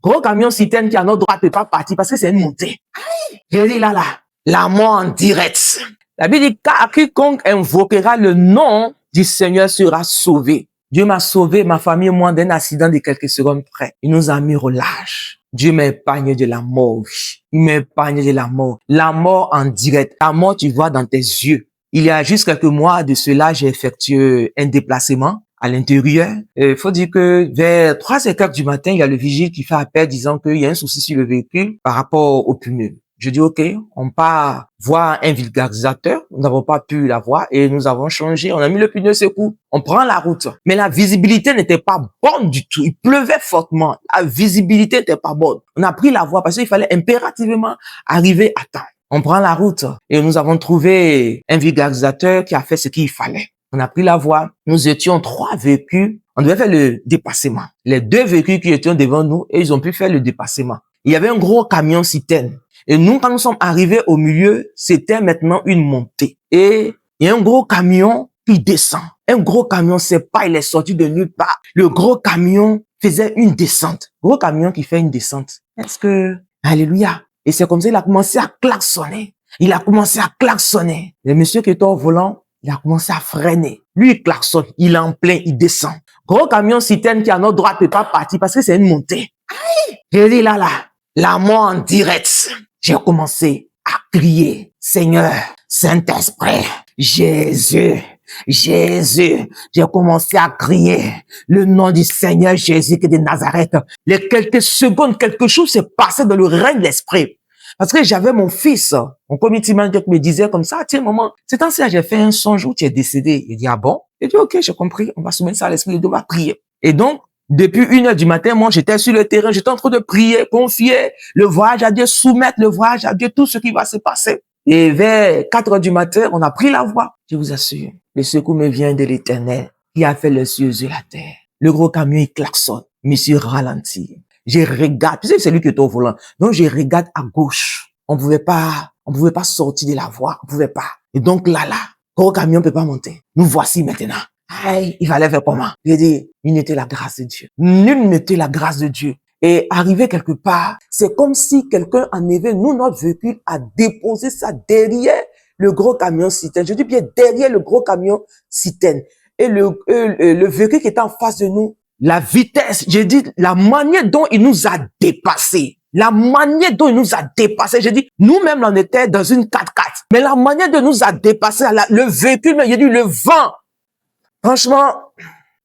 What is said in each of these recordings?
Gros camion citerne qui à notre droite ne peut pas partir parce que c'est une montée. J'ai dit là, la mort en direct. La Bible dit, car quiconque invoquera le nom du Seigneur sera sauvé. Dieu m'a sauvé, ma famille et moi, d'un accident de quelques secondes près. Il nous a mis au large. Dieu m'épargne de la mort. Il m'épargne de la mort. La mort en direct. La mort, tu vois dans tes yeux. Il y a juste quelques mois de cela, j'ai effectué un déplacement à l'intérieur. Il faut dire que vers 3h15 du matin, il y a le vigile qui fait appel disant qu'il y a un souci sur le véhicule par rapport au pneu. Je dis, OK, on part voir un vulgarisateur. Nous n'avons pas pu l'avoir et nous avons changé. On a mis le pneu secours. On prend la route. Mais la visibilité n'était pas bonne du tout. Il pleuvait fortement. La visibilité n'était pas bonne. On a pris la voie parce qu'il fallait impérativement arriver à temps. On prend la route et nous avons trouvé un vulgarisateur qui a fait ce qu'il fallait. On a pris la voie. Nous étions 3 véhicules. On devait faire le dépassement. Les 2 véhicules qui étaient devant nous, et ils ont pu faire le dépassement. Il y avait un gros camion citerne. Et nous, quand nous sommes arrivés au milieu, c'était maintenant une montée. Et il y a un gros camion qui descend. Un gros camion, c'est pas, il est sorti de nulle part. Le gros camion faisait une descente. Gros camion qui fait une descente. Est-ce que, alléluia. Et c'est comme ça, il a commencé à klaxonner. Il a commencé à klaxonner. Le monsieur qui était au volant, il a commencé à freiner. Lui, il klaxonne. Il est en plein, il descend. Gros camion citerne qui à notre droite peut pas partir parce que c'est une montée. Aïe! J'ai dit là, la mort en direct. J'ai commencé à crier, Seigneur, Saint-Esprit, Jésus, Jésus. J'ai commencé à crier le nom du Seigneur Jésus qui est de Nazareth. Les quelques secondes, quelque chose s'est passé dans le règne de l'esprit. Parce que j'avais mon fils, mon community manager qui me disait comme ça, tiens, maman, c'est temps ça, j'ai fait un songe où tu es décédé. Il dit, ah bon? J'ai dit, ok, j'ai compris, on va soumettre ça à l'esprit, on va prier. Et donc, depuis 1h du matin, moi, j'étais sur le terrain, j'étais en train de prier, confier le voyage à Dieu, soumettre le voyage à Dieu, tout ce qui va se passer. Et vers 4h du matin, on a pris la voie. Je vous assure, le secours me vient de l'Éternel, qui a fait les cieux et la terre. Le gros camion, il klaxonne, monsieur ralentit. Je regarde, tu sais, c'est lui qui est au volant. Donc, je regarde à gauche. On pouvait pas sortir de la voie, on pouvait pas. Et donc, là, gros camion peut pas monter. Nous voici maintenant. Aïe, il fallait faire comment? J'ai dit, nul n'était la grâce de Dieu. Nul n'était la grâce de Dieu. Et arrivé quelque part, c'est comme si quelqu'un en avait, nous, notre véhicule, a déposé ça derrière le gros camion citerne. Je dis bien derrière le gros camion citerne. Et le véhicule qui était en face de nous, la vitesse, j'ai dit, la manière dont il nous a dépassés. La manière dont il nous a dépassés. J'ai dit, nous-mêmes, on était dans une 4x4. Mais la manière dont il nous a dépassés, le véhicule, j'ai dit, le vent. Franchement,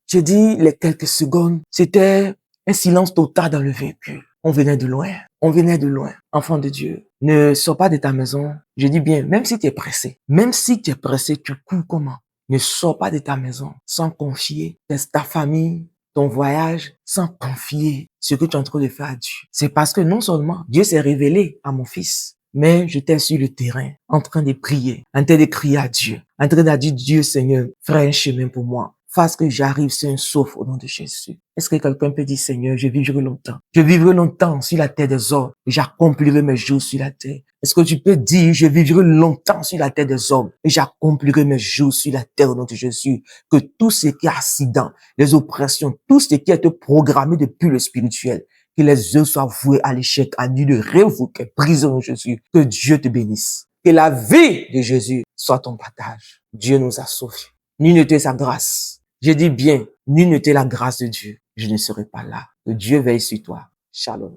j'ai dit, les quelques secondes, c'était un silence total dans le véhicule. On venait de loin. On venait de loin. Enfant de Dieu, ne sors pas de ta maison. Je dis bien, même si tu es pressé, tu cours comment? Ne sors pas de ta maison sans confier ta famille, ton voyage, sans confier ce que tu es en train de faire à Dieu. C'est parce que non seulement Dieu s'est révélé à mon fils, mais j'étais sur le terrain, en train de prier, en train de crier à Dieu, en train de dire, Dieu Seigneur, ferai un chemin pour moi. Fasse que j'arrive sur un sauf au nom de Jésus. Est-ce que quelqu'un peut dire, Seigneur, je vivrai longtemps. Je vivrai longtemps sur la terre des hommes et j'accomplirai mes jours sur la terre. Est-ce que tu peux dire, je vivrai longtemps sur la terre des hommes et j'accomplirai mes jours sur la terre au nom de Jésus. Que tout ce qui est accident, les oppressions, tout ce qui a été programmé depuis le spirituel, que les œuvres soient vouées à l'échec, annulées, révoquées, brisées au nom de Jésus. Que Dieu te bénisse. Que la vie de Jésus soit ton partage. Dieu nous a sauvés. Nul n'était sa grâce. Je dis bien, nul n'était la grâce de Dieu. Je ne serai pas là. Que Dieu veille sur toi. Shalom.